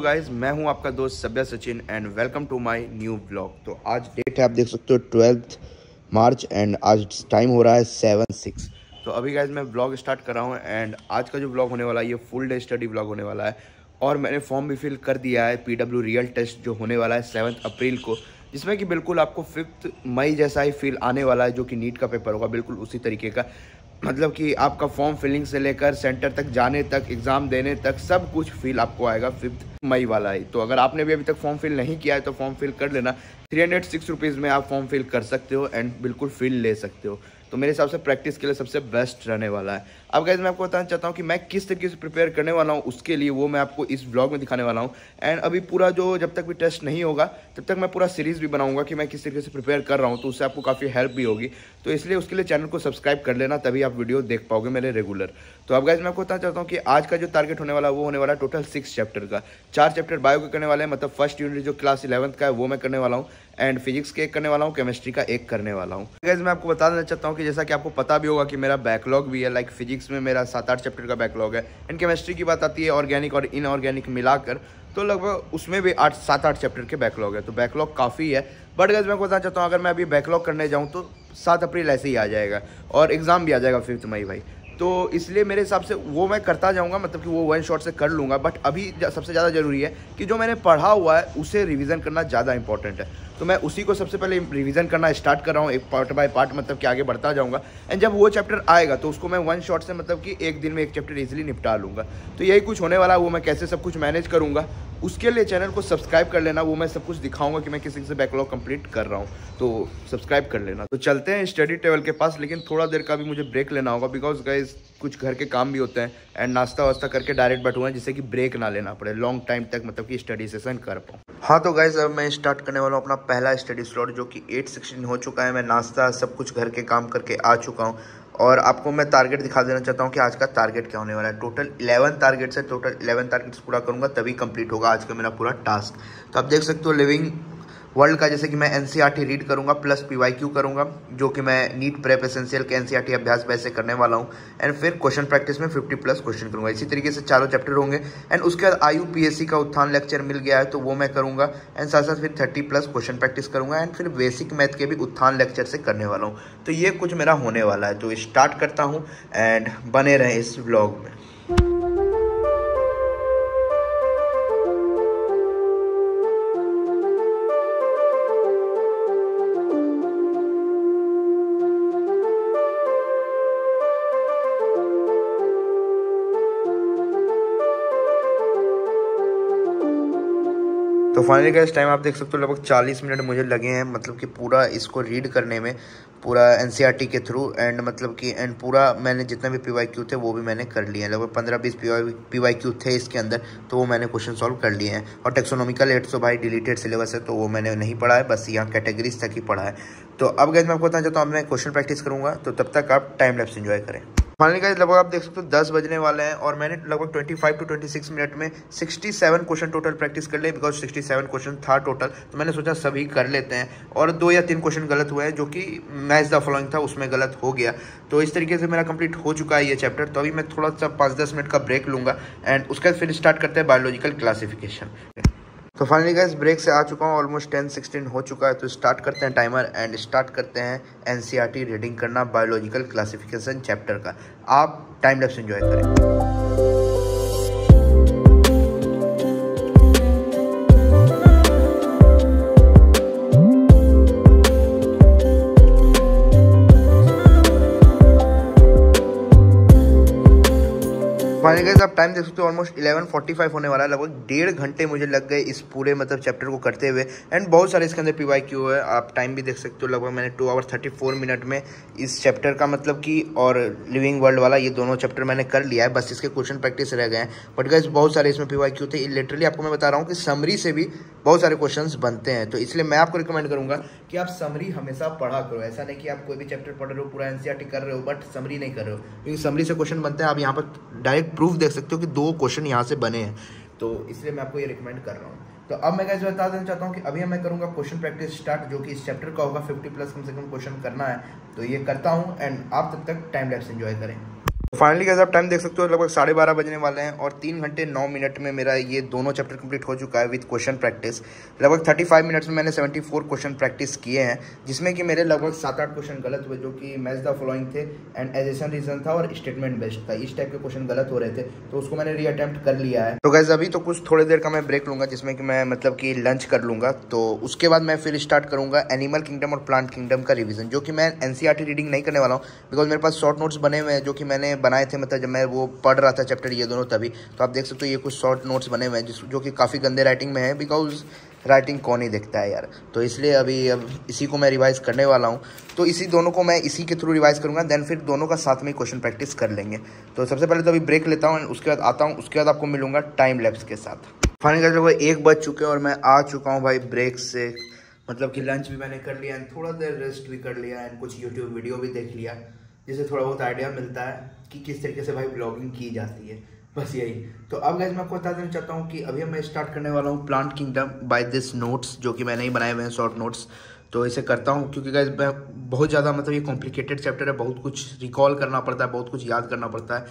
Guys, मैं हूं आपका दोस्त सभ्य Sachin and welcome to my new blog. तो आज डेट है, आप देख सकते हो 12 मार्च एंड आज टाइम हो रहा है 7:06। तो अभी गाइज मैं ब्लॉग स्टार्ट कर रहा हूं एंड आज का जो ब्लॉग होने वाला है ये फुल डे स्टडी ब्लॉग होने वाला है। और मैंने फॉर्म भी फिल कर दिया है PW रियल टेस्ट जो होने वाला है 7 अप्रैल को, जिसमें कि बिल्कुल आपको 5 मई जैसा ही फील आने वाला है, जो कि नीट का पेपर होगा बिल्कुल उसी तरीके का। मतलब कि आपका फॉर्म फिलिंग से लेकर सेंटर तक जाने तक, एग्ज़ाम देने तक सब कुछ फील आपको आएगा 5 मई वाला ही। तो अगर आपने भी अभी तक फॉर्म फिल नहीं किया है तो फॉर्म फिल कर लेना। 306 रुपीज़ में आप फॉर्म फिल कर सकते हो एंड बिल्कुल फील ले सकते हो। तो मेरे हिसाब से प्रैक्टिस के लिए सबसे बेस्ट रहने वाला है। अब गाइस मैं आपको बताना चाहता हूँ कि मैं किस तरीके से प्रिपेयर करने वाला हूँ, उसके लिए वो मैं आपको इस ब्लॉग में दिखाने वाला हूँ। एंड अभी पूरा जो जब तक भी टेस्ट नहीं होगा तब तक मैं पूरा सीरीज़ भी बनाऊंगा कि मैं किस तरीके से प्रिपेयर कर रहा हूँ, तो उससे आपको काफ़ी हेल्प भी होगी। तो इसलिए उसके लिए चैनल को सब्सक्राइब कर लेना, तभी आप वीडियो देख पाओगे मेरे रेगुलर। तो अब गाइस मैं आपको बताना चाहता हूँ कि आज का जो टारगेट होने वाला है वो होने वाला है टोटल 6 चैप्टर का। 4 चैप्टर बायो के करने वाले हैं, मतलब फर्स्ट यूनिट जो क्लास 11th का है वो मैं करने वाला हूँ, एंड फिजिक्स के एक करने वाला हूँ, केमिस्ट्री का एक करने वाला हूँ। गाइस मैं आपको बता देना चाहता हूँ कि जैसा कि आपको पता भी होगा कि मेरा बैकलॉग भी है, लाइक फिजिक्स में मेरा 7-8 चैप्टर का बैकलॉग है, एंड केमिस्ट्री की बात आती है ऑर्गेनिक और इनऑर्गेनिक मिलाकर तो लगभग उसमें भी 7-8 चैप्टर के बैकलॉग है। तो बैकलॉग काफ़ी है। बट गाइस मैं आपको बताना चाहता हूँ अगर मैं अभी बैकलॉग करने जाऊँ तो 7 अप्रैल ऐसे ही आ जाएगा और एग्ज़ाम भी आ जाएगा 5 मई भाई। तो इसलिए मेरे हिसाब से वो मैं करता जाऊंगा, मतलब कि वो वन शॉट से कर लूँगा। बट अभी सबसे ज़्यादा ज़रूरी है कि जो मैंने पढ़ा हुआ है उसे रिवीजन करना ज़्यादा इंपॉर्टेंट है। तो मैं उसी को सबसे पहले रिवीजन करना स्टार्ट कर रहा हूँ, एक पार्ट बाय पार्ट, मतलब कि आगे बढ़ता जाऊँगा। एंड जब वो चैप्टर आएगा तो उसको मैं वन शॉट से, मतलब कि एक दिन में एक चैप्टर इजीली निपटा लूँगा। तो यही कुछ होने वाला है। वो मैं कैसे सब कुछ मैनेज करूँगा उसके लिए चैनल को सब्सक्राइब कर लेना। वो मैं सब कुछ दिखाऊंगा कि मैं किसी से बैकलॉग कंप्लीट कर रहा हूँ, तो सब्सक्राइब कर लेना। तो चलते हैं स्टडी टेबल के पास, लेकिन थोड़ा देर का भी मुझे ब्रेक लेना होगा बिकॉज गाइज कुछ घर के काम भी होते हैं एंड नाश्ता वास्ता करके डायरेक्ट बैठूंगा, जिससे कि ब्रेक ना लेना पड़े लॉन्ग टाइम तक, मतलब कि स्टडी सेशन कर पाऊँ। हाँ तो गाइज अब मैं स्टार्ट करने वाला हूँ अपना पहला स्टडी स्लॉट, जो कि 8:16 हो चुका है। मैं नाश्ता सब कुछ घर के काम करके आ चुका हूँ और आपको मैं टारगेट दिखा देना चाहता हूँ कि आज का टारगेट क्या होने वाला है। टोटल 11 टारगेट्स है, टोटल 11 टारगेट्स पूरा करूँगा तभी कंप्लीट होगा आज का मेरा पूरा टास्क। तो आप देख सकते हो लिविंग वर्ल्ड का, जैसे कि मैं NCERT रीड करूंगा प्लस PYQ करूंगा, जो कि मैं नीट प्रेप एसेंशियल के NCERT अभ्यास वैसे करने वाला हूं। एंड फिर क्वेश्चन प्रैक्टिस में 50+ क्वेश्चन करूंगा। इसी तरीके से चारों चैप्टर होंगे। एंड उसके बाद IUPAC का उत्थान लेक्चर मिल गया है तो वो मैं करूंगा। एंड साथ साथ फिर 30+ क्वेश्चन प्रैक्टिस करूंगा। एंड फिर बेसिक मैथ के भी उत्थान लेक्चर से करने वाला हूँ। तो ये कुछ मेरा होने वाला है। तो स्टार्ट करता हूँ एंड बने रहे इस व्लॉग में। तो फाइनली का इस टाइम आप देख सकते हो लगभग 40 मिनट मुझे लगे हैं, मतलब कि पूरा इसको रीड करने में, पूरा NCERT के थ्रू। एंड मतलब कि पूरा मैंने जितना भी PYQ थे वो भी मैंने कर लिए हैं। लगभग 15-20 PYQ थे इसके अंदर, तो वो मैंने क्वेश्चन सॉल्व कर लिए हैं। और टेक्सोनॉमिकल 800 भाई डिलीटेड सिलेबस है तो वो मैंने नहीं पढ़ा है, बस यहाँ कैटेगरीज तक ही पढ़ा है। तो अब गाइस मैं आपको बताना चाहता हूँ, अब मैं क्वेश्चन प्रैक्टिस करूँगा, तो तब तक आप टाइम लैप्स एंजॉय करें। फाइनली गाइस लगभग आप देख सकते हो 10 बजने वाले हैं और मैंने लगभग 25 to 26 मिनट में 67 क्वेश्चन टोटल प्रैक्टिस कर लिए। बिकॉज 67 क्वेश्चन था टोटल, तो मैंने सोचा सभी कर लेते हैं। और 2 या 3 क्वेश्चन गलत हुए हैं, जो कि मैच द फॉलोइंग था उसमें गलत हो गया। तो इस तरीके से मेरा कंप्लीट हो चुका है ये चैप्टर। तो अभी मैं थोड़ा सा 5-10 मिनट का ब्रेक लूँगा एंड उसके बाद फिर स्टार्ट करते हैं बायोलॉजिकल क्लासिफिकेशन। तो फाइनली गाइस ब्रेक से आ चुका हूँ, ऑलमोस्ट 10:16 हो चुका है। तो स्टार्ट करते हैं टाइमर एंड स्टार्ट करते हैं NCERT रीडिंग करना बायोलॉजिकल क्लासिफिकेशन चैप्टर का। आप टाइम लैप्स एंजॉय करें। फाइनली गाइस आप टाइम देख सकते हो ऑलमोस्ट 11:45 होने वाला है। लगभग 1.5 घंटे मुझे लग गए इस पूरे मतलब चैप्टर को करते हुए। एंड बहुत सारे इसके अंदर PYQ है, आप टाइम भी देख सकते हो। लगभग मैंने 2 आवर 34 मिनट में इस चैप्टर का, मतलब कि और लिविंग वर्ल्ड वाला, ये दोनों चैप्टर मैंने कर लिया है। बस इसके क्वेश्चन प्रैक्टिस रह गए हैं। बट गाइस बहुत सारे इसमें PYQ थे। लिटरली आपको मैं बता रहा हूँ कि समरी से भी बहुत सारे क्वेश्चंस बनते हैं। तो इसलिए मैं आपको रिकमेंड करूंगा कि आप समरी हमेशा पढ़ा करो। ऐसा नहीं कि आप कोई भी चैप्टर पढ़ रहे हो, पूरा NCERT कर रहे हो बट समरी नहीं कर रहे हो, क्योंकि समरी से क्वेश्चन बनते हैं। आप यहाँ पर डायरेक्ट प्रूफ देख सकते हो कि 2 क्वेश्चन यहाँ से बने हैं। तो इसलिए मैं आपको ये रिकमेंड कर रहा हूँ। तो अब मैं गाइस बता देना चाहता हूँ कि अभी मैं करूँगा क्वेश्चन प्रैक्टिस स्टार्ट, जो कि इस चैप्टर का होगा। 50+ कम से कम क्वेश्चन करना है, तो ये करता हूँ एंड आप तब तक टाइम लैप्स एंजॉय करें। फाइनली गाइस आप टाइम देख सकते हो, लगभग 12:30 बजने वाले हैं और 3 घंटे 9 मिनट में मेरा ये दोनों चैप्टर कंप्लीट हो चुका है विद क्वेश्चन प्रैक्टिस। लगभग 35 मिनट्स में मैंने 74 क्वेश्चन प्रैक्टिस किए हैं, जिसमें कि मेरे लगभग 7-8 क्वेश्चन गलत हुए, जो कि मैच द फॉलोइंग थे एंड एजेशन रीजन था और स्टेटमेंट बेस्ड था। इस टाइप के क्वेश्चन गलत हो रहे थे, तो उसको मैंने रीअटेम्प्ट कर लिया है। तो गाइस अभी तो कुछ थोड़ी देर का मैं ब्रेक लूंगा, जिसमें कि मैं मतलब कि लंच कर लूंगा। तो उसके बाद मैं फिर स्टार्ट करूंगा एनिमल किंगडम और प्लांट किंगडम का रिविजन, जो कि मैं एनसीईआरटी रीडिंग नहीं करने वाला हूँ, बिकॉज मेरे पास शॉर्ट नोट्स बने हुए हैं जो कि मैंने बनाए थे, मतलब जब मैं वो पढ़ रहा था चैप्टर ये दोनों तभी। तो आप देख सकते हो ये कुछ शॉर्ट नोट्स बने हुए हैं जो कि काफ़ी गंदे राइटिंग में है, बिकॉज राइटिंग कौन ही देखता है यार। तो इसलिए अब इसी को मैं रिवाइज करने वाला हूँ। तो इसी दोनों को मैं इसी के थ्रू रिवाइज करूँगा, देन फिर दोनों का साथ में क्वेश्चन प्रैक्टिस कर लेंगे। तो सबसे पहले तो अभी ब्रेक लेता हूँ, उसके बाद आता हूँ, उसके बाद आपको मिलूंगा टाइम लैप्स के साथ। फाइनली लगभग 1 बज चुके हैं और मैं आ चुका हूँ भाई ब्रेक से, मतलब कि लंच भी मैंने कर लिया एंड थोड़ा देर रेस्ट भी कर लिया एंड कुछ यूट्यूब वीडियो भी देख लिया, जिससे थोड़ा बहुत आइडिया मिलता है कि किस तरीके से भाई ब्लॉगिंग की जाती है, बस यही। तो अब गाइस मैं आपको बता देना चाहता हूँ कि अभी मैं स्टार्ट करने वाला हूँ plant kingdom by this notes, जो कि मैंने ही बनाए हुए हैं शॉर्ट नोट्स। तो इसे करता हूँ क्योंकि गाइस मैं बहुत ज़्यादा मतलब ये कॉम्प्लिकेटेड चैप्टर है, बहुत कुछ रिकॉल करना पड़ता है, बहुत कुछ याद करना पड़ता है।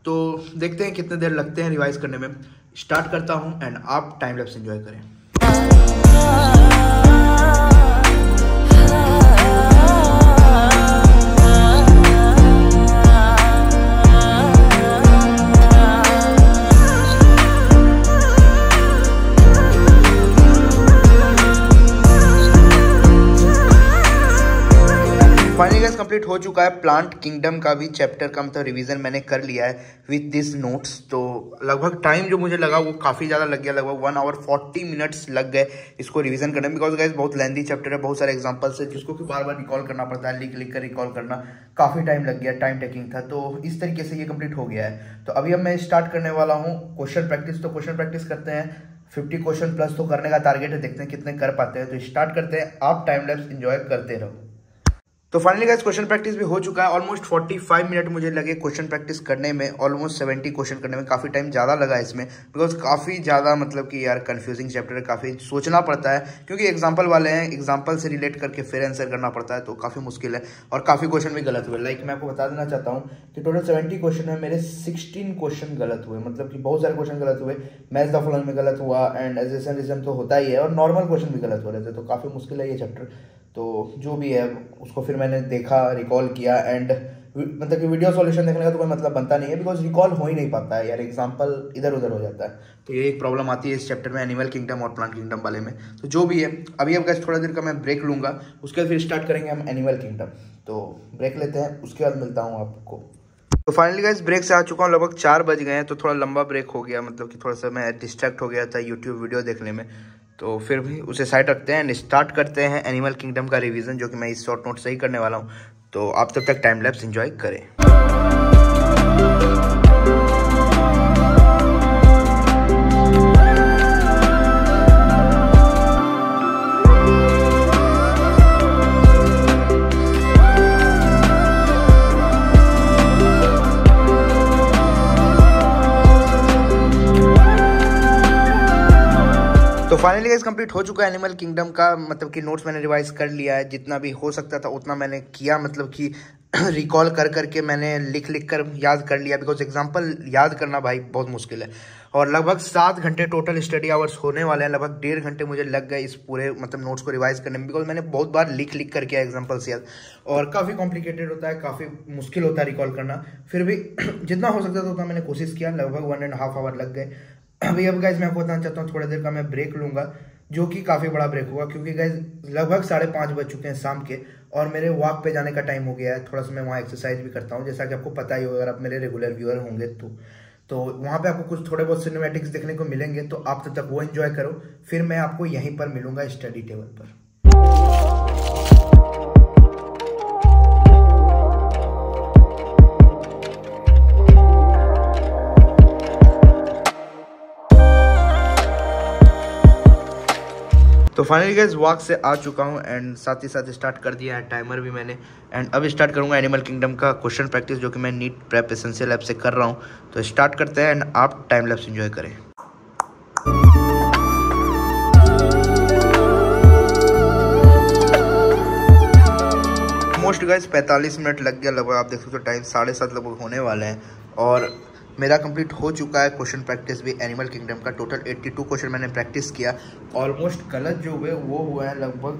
तो देखते हैं कितने देर लगते हैं रिवाइज करने में। स्टार्ट करता हूँ एंड आप टाइम लैप्स एंजॉय करें। फाइनली गाइस कंप्लीट हो चुका है प्लांट किंगडम का भी चैप्टर का, मतलब रिवीजन मैंने कर लिया है विद दिस नोट्स। तो लगभग टाइम जो मुझे लगा वो काफ़ी ज़्यादा लग गया, लगभग 1 आवर 40 मिनट्स लग गए इसको रिवीजन करने में, बिकॉज गाइस बहुत लेंथी चैप्टर है, बहुत सारे एग्जांपल्स है जिसको कि बार बार रिकॉल करना पड़ता है, लिख लिख कर रिकॉल करना काफ़ी टाइम लग गया, टाइम टेकिंग था। तो इस तरीके से ये कंप्लीट हो गया है। तो अभी अब मैं स्टार्ट करने वाला हूँ क्वेश्चन प्रैक्टिस। तो क्वेश्चन प्रैक्टिस करते हैं, 50 क्वेश्चन प्लस तो करने का टारगेट है, देखते हैं कितने कर पाते हैं। तो स्टार्ट करते हैं, आप टाइम लैप्स एंजॉय करते रहो। तो फाइनली गाइस क्वेश्चन प्रैक्टिस भी हो चुका है, ऑलमोस्ट 45 मिनट मुझे लगे क्वेश्चन प्रैक्टिस करने में, ऑलमोस्ट 70 क्वेश्चन करने में, काफ़ी टाइम ज़्यादा लगा इसमें, बिकॉज काफ़ी ज़्यादा मतलब कि यार कंफ्यूजिंग चैप्टर है, काफ़ी सोचना पड़ता है क्योंकि एग्जाम्पल वाले हैं, एग्जाम्पल से रिलेट करके फिर आंसर करना पड़ता है, तो काफ़ी मुश्किल है और काफ़ी क्वेश्चन भी गलत हुए। लाइक मैं आपको बता देना चाहता हूँ कि टोटल 70 क्वेश्चन है, मेरे 16 क्वेश्चन गलत हुए, मतलब कि बहुत सारे क्वेश्चन गलत हुए। मैच द फॉलोइंग में गलत हुआ एंड एजेशन रीजन तो होता ही है, और नॉर्मल क्वेश्चन भी गलत हो रहे थे, तो काफ़ी मुश्किल है ये चैप्टर। तो जो भी है उसको फिर मैंने देखा, रिकॉल किया एंड मतलब कि वीडियो सॉल्यूशन देखने का तो कोई मतलब बनता नहीं है, बिकॉज रिकॉल हो ही नहीं पाता है यार, एग्जांपल इधर उधर हो जाता है। तो ये एक प्रॉब्लम आती है इस चैप्टर में, एनिमल किंगडम और प्लांट किंगडम वाले में। तो जो भी है अभी अब गाइस थोड़ा देर का मैं ब्रेक लूँगा, उसके बाद फिर स्टार्ट करेंगे हम एनिमल किंगडम। तो ब्रेक लेते हैं, उसके बाद मिलता हूँ आपको। तो फाइनली गाइस ब्रेक से आ चुका हूँ, लगभग 4 बज गए हैं, तो थोड़ा लंबा ब्रेक हो गया, मतलब कि थोड़ा सा मैं डिस्ट्रैक्ट हो गया था यूट्यूब वीडियो देखने में। तो फिर भी उसे साइड रखते हैं एंड स्टार्ट करते हैं एनिमल किंगडम का रिवीजन, जो कि मैं इस शॉर्ट नोट से ही करने वाला हूँ। तो आप तब तक टाइम लैप्स एंजॉय करें। तो फाइनली गाइस कंप्लीट हो चुका है एनिमल किंगडम का, मतलब कि नोट्स मैंने रिवाइज कर लिया है, जितना भी हो सकता था उतना मैंने किया, मतलब कि रिकॉल कर करके मैंने लिख लिख कर याद कर लिया, बिकॉज एग्जांपल याद करना भाई बहुत मुश्किल है। और लगभग 7 घंटे टोटल स्टडी आवर्स होने वाले हैं, लगभग 1.5 घंटे मुझे लग गए इस पूरे मतलब नोट्स को रिवाइज करने में, बिकॉज मैंने बहुत बार लिख लिख कर किया एग्जाम्पल्स याद, और काफ़ी कॉम्प्लिकेटेड होता है, काफ़ी मुश्किल होता है रिकॉल करना। फिर भी जितना हो सकता था उतना मैंने कोशिश किया, लगभग 1.5 आवर लग गए। अभी अब गाइज मैं आपको बताना चाहता हूँ, थोड़ी देर का मैं ब्रेक लूँगा, जो कि काफ़ी बड़ा ब्रेक होगा, क्योंकि गाइज लगभग 5:30 बज चुके हैं शाम के, और मेरे वॉक पे जाने का टाइम हो गया है। थोड़ा सा मैं वहाँ एक्सरसाइज भी करता हूँ, जैसा कि आपको पता ही होगा अगर आप मेरे रेगुलर व्यूअर होंगे तो वहाँ पे आपको कुछ थोड़े बहुत सिनेमैटिक्स देखने को मिलेंगे, तो आप तब तक वो एंजॉय करो, फिर मैं आपको यहीं पर मिलूंगा स्टडी टेबल पर। तो फाइनली गाइस वॉक से आ चुका हूँ एंड साथ ही साथ स्टार्ट कर दिया है टाइमर भी मैंने, एंड अब स्टार्ट करूँगा एनिमल किंगडम का क्वेश्चन प्रैक्टिस, जो कि मैं नीट प्रेप एसेंशियल ऐप से कर रहा हूँ। तो स्टार्ट करते हैं एंड आप टाइम लैप्स एंजॉय करें। मोस्ट गाइस 45 मिनट लग गया लगभग, आप देख सकते हो टाइम 7:30 लगभग होने वाले हैं। और मेरा कंप्लीट हो चुका है क्वेश्चन प्रैक्टिस भी एनिमल किंगडम का। टोटल 82 क्वेश्चन मैंने प्रैक्टिस किया। ऑलमोस्ट गलत जो हुए वो हुआ है लगभग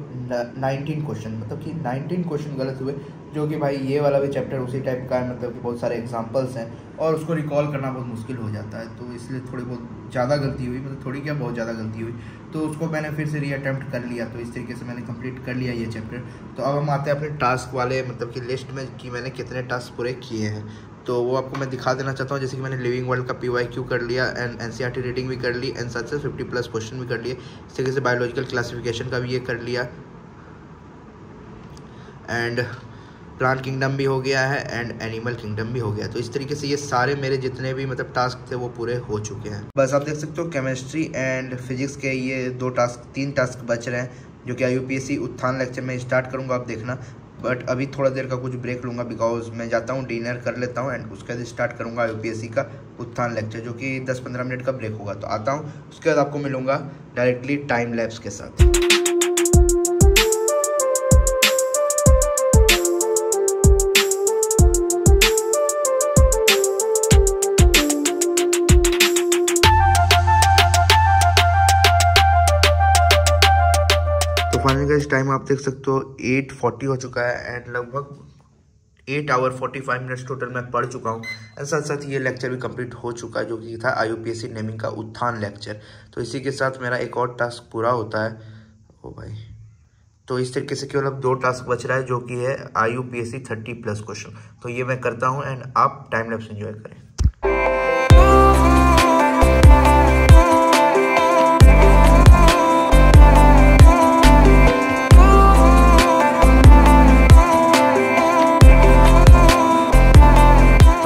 19 क्वेश्चन, मतलब कि 19 क्वेश्चन गलत हुए, जो कि भाई ये वाला भी चैप्टर उसी टाइप का है, मतलब कि बहुत सारे एग्जांपल्स हैं और उसको रिकॉल करना बहुत मुश्किल हो जाता है, तो इसलिए थोड़ी बहुत ज़्यादा गलती हुई, मतलब थोड़ी क्या बहुत ज़्यादा गलती हुई, तो उसको मैंने फिर से रीअटेम्प्ट कर लिया। तो इस तरीके से मैंने कंप्लीट कर लिया ये चैप्टर। तो अब हम आते हैं अपने टास्क वाले मतलब कि लिस्ट में कि मैंने कितने टास्क पूरे किए हैं, तो वो आपको मैं दिखा देना चाहता हूँ। जैसे कि मैंने लिविंग वर्ल्ड का PYQ कर लिया एंड NCERT रीडिंग भी कर ली एंड साथ से 50+ क्वेश्चन भी कर लिए। इस तरीके से बायोलॉजिकल क्लासिफिकेशन का भी ये कर लिया एंड प्लांट किंगडम भी हो गया है एंड एनिमल किंगडम भी हो गया। तो इस तरीके से ये सारे मेरे जितने भी मतलब टास्क थे वो पूरे हो चुके हैं। बस आप देख सकते हो केमिस्ट्री एंड फिजिक्स के ये 3 टास्क बच रहे हैं, जो कि IUPAC उत्थान लेक्चर में स्टार्ट करूँगा, आप देखना। बट अभी थोड़ा देर का कुछ ब्रेक लूँगा बिकॉज मैं जाता हूँ डिनर कर लेता हूँ एंड उसके बाद स्टार्ट करूँगा IUPAC का उत्थान लेक्चर, जो कि 10-15 मिनट का ब्रेक होगा। तो आता हूँ, उसके बाद आपको मिलूँगा डायरेक्टली टाइम लैप्स के साथ। फाइनली गाइस टाइम आप देख सकते हो 8:40 हो चुका है एंड लगभग 8 आवर 45 मिनट्स टोटल मैं पढ़ चुका हूँ एंड साथ साथ ये लेक्चर भी कंप्लीट हो चुका है, जो कि था IUPAC नेमिंग का उत्थान लेक्चर। तो इसी के साथ मेरा एक और टास्क पूरा होता है। ओ भाई, तो इस तरीके से केवल अब 2 टास्क बच रहा है, जो कि है IUPAC 30+ क्वेश्चन। तो ये मैं करता हूँ एंड आप टाइम लैप्स एंजॉय करें।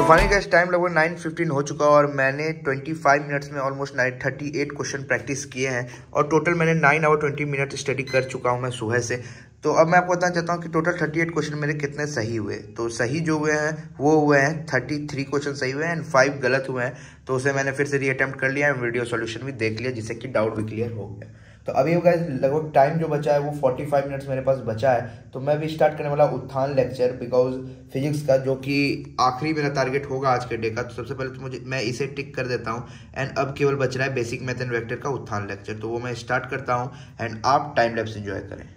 फाइनली गाइस टाइम लगभग 9:15 हो चुका है और मैंने 25 मिनट्स में ऑलमोस्ट 38 क्वेश्चन प्रैक्टिस किए हैं और टोटल मैंने 9 आवर 20 मिनट स्टडी कर चुका हूं मैं सुबह से। तो अब मैं आपको बताना चाहता हूं कि टोटल 38 क्वेश्चन मेरे कितने सही हुए। तो सही जो हुए हैं वो हुए हैं 33 क्वेश्चन सही हुए हैं एंड 5 गलत हुए हैं। तो उसे मैंने फिर से रीअटेम्प्ट कर लिया, वीडियो सॉल्यूशन भी देख लिया, जिससे कि डाउट भी क्लियर हो गया। तो अभी गाइस लगभग टाइम जो बचा है वो 45 मिनट्स मेरे पास बचा है। तो मैं भी स्टार्ट करने वाला उत्थान लेक्चर बिकॉज फिजिक्स का, जो कि आखिरी मेरा टारगेट होगा आज के डे का। तो सबसे पहले तो मैं इसे टिक कर देता हूँ एंड अब केवल बच रहा है बेसिक मैथ एंड वेक्टर का उत्थान लेक्चर। तो वो मैं स्टार्ट करता हूँ एंड आप टाइम लैप्स एंजॉय करें।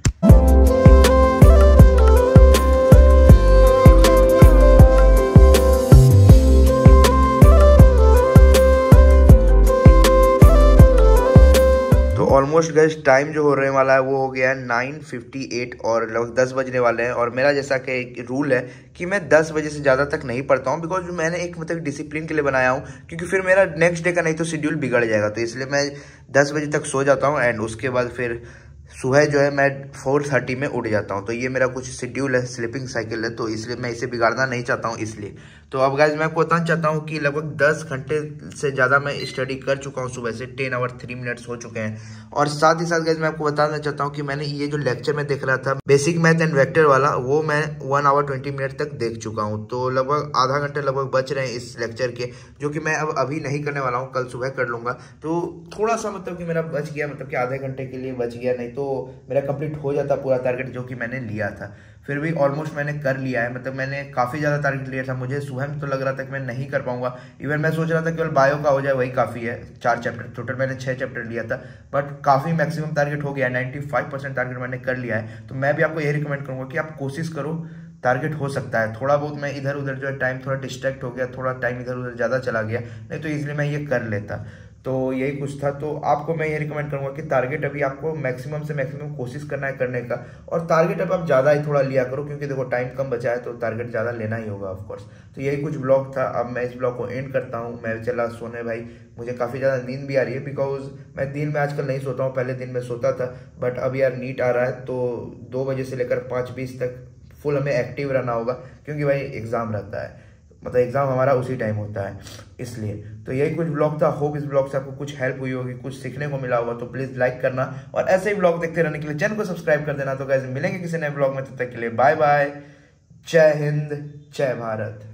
ऑलमोस्ट गाइस टाइम जो होने वाला है वो हो गया है 9:58 और लगभग 10 बजने वाले हैं। और मेरा जैसा कि एक रूल है कि मैं 10 बजे से ज़्यादा तक नहीं पढ़ता हूँ, बिकॉज मैंने एक मतलब डिसिप्लिन के लिए बनाया हूँ, क्योंकि फिर मेरा नेक्स्ट डे का नहीं तो शेड्यूल बिगड़ जाएगा। तो इसलिए मैं 10 बजे तक सो जाता हूँ एंड उसके बाद फिर सुबह जो है मैं 4:30 में उठ जाता हूँ। तो ये मेरा कुछ शेड्यूल है, स्लीपिंग साइकिल है, तो इसलिए मैं इसे बिगाड़ना नहीं चाहता हूँ इसलिए। तो अब गाइज मैं आपको बताना चाहता हूँ कि लगभग 10 घंटे से ज़्यादा मैं स्टडी कर चुका हूँ सुबह से। 10 आवर 3 मिनट्स हो चुके हैं। और साथ ही साथ गाइज मैं आपको बताना चाहता हूँ कि मैंने ये जो लेक्चर में देख रहा था बेसिक मैथ एंड वेक्टर वाला, वो मैं 1 आवर 20 मिनट तक देख चुका हूँ। तो लगभग आधा घंटे लगभग बच रहे हैं इस लेक्चर के, जो कि मैं अब अभी नहीं करने वाला हूँ, कल सुबह कर लूँगा। तो थोड़ा सा मतलब कि मेरा बच गया, मतलब कि आधे घंटे के लिए बच गया, नहीं तो मेरा कंप्लीट हो जाता पूरा टारगेट जो कि मैंने लिया था। फिर भी ऑलमोस्ट मैंने कर लिया है, मतलब मैंने काफ़ी ज़्यादा टारगेट लिया था। मुझे सुबह में तो लग रहा था कि मैं नहीं कर पाऊंगा, इवन मैं सोच रहा था केवल बायो का हो जाए वही काफ़ी है। 4 चैप्टर टोटल मैंने 6 चैप्टर लिया था, बट काफ़ी मैक्सिमम टारगेट हो गया, 95% टारगेट मैंने कर लिया है। तो मैं भी आपको यही रिकमेंड करूँगा कि आप कोशिश करो, टारगेट हो सकता है। थोड़ा बहुत मैं इधर उधर जो है टाइम थोड़ा डिस्ट्रैक्ट हो गया, थोड़ा टाइम इधर उधर ज़्यादा चला गया, नहीं तो इसलिए मैं ये कर लेता। तो यही कुछ था। तो आपको मैं ये रिकमेंड करूंगा कि टारगेट अभी आपको मैक्सिमम से मैक्सिमम कोशिश करना है करने का, और टारगेट अब आप ज़्यादा ही थोड़ा लिया करो, क्योंकि देखो टाइम कम बचा है तो टारगेट ज़्यादा लेना ही होगा ऑफकोर्स। तो यही कुछ ब्लॉग था। अब मैं इस ब्लॉग को एंड करता हूँ, मैं चला सोने भाई, मुझे काफ़ी ज़्यादा नींद भी आ रही है, बिकॉज मैं दिन में आजकल नहीं सोता हूँ, पहले दिन में सोता था, बट अब यार नीट आ रहा है तो 2 बजे से लेकर 5:20 तक फुल हमें एक्टिव रहना होगा, क्योंकि भाई एग्ज़ाम रहता है, मतलब एग्जाम हमारा उसी टाइम होता है इसलिए। तो यही कुछ ब्लॉग था। होप इस ब्लॉग से आपको कुछ हेल्प हुई होगी, कुछ सीखने को मिला होगा। तो प्लीज लाइक करना और ऐसे ही ब्लॉग देखते रहने के लिए चैनल को सब्सक्राइब कर देना। तो गाइस मिलेंगे किसी नए ब्लॉग में, तब तक के लिए बाय बाय, जय हिंद, जय भारत।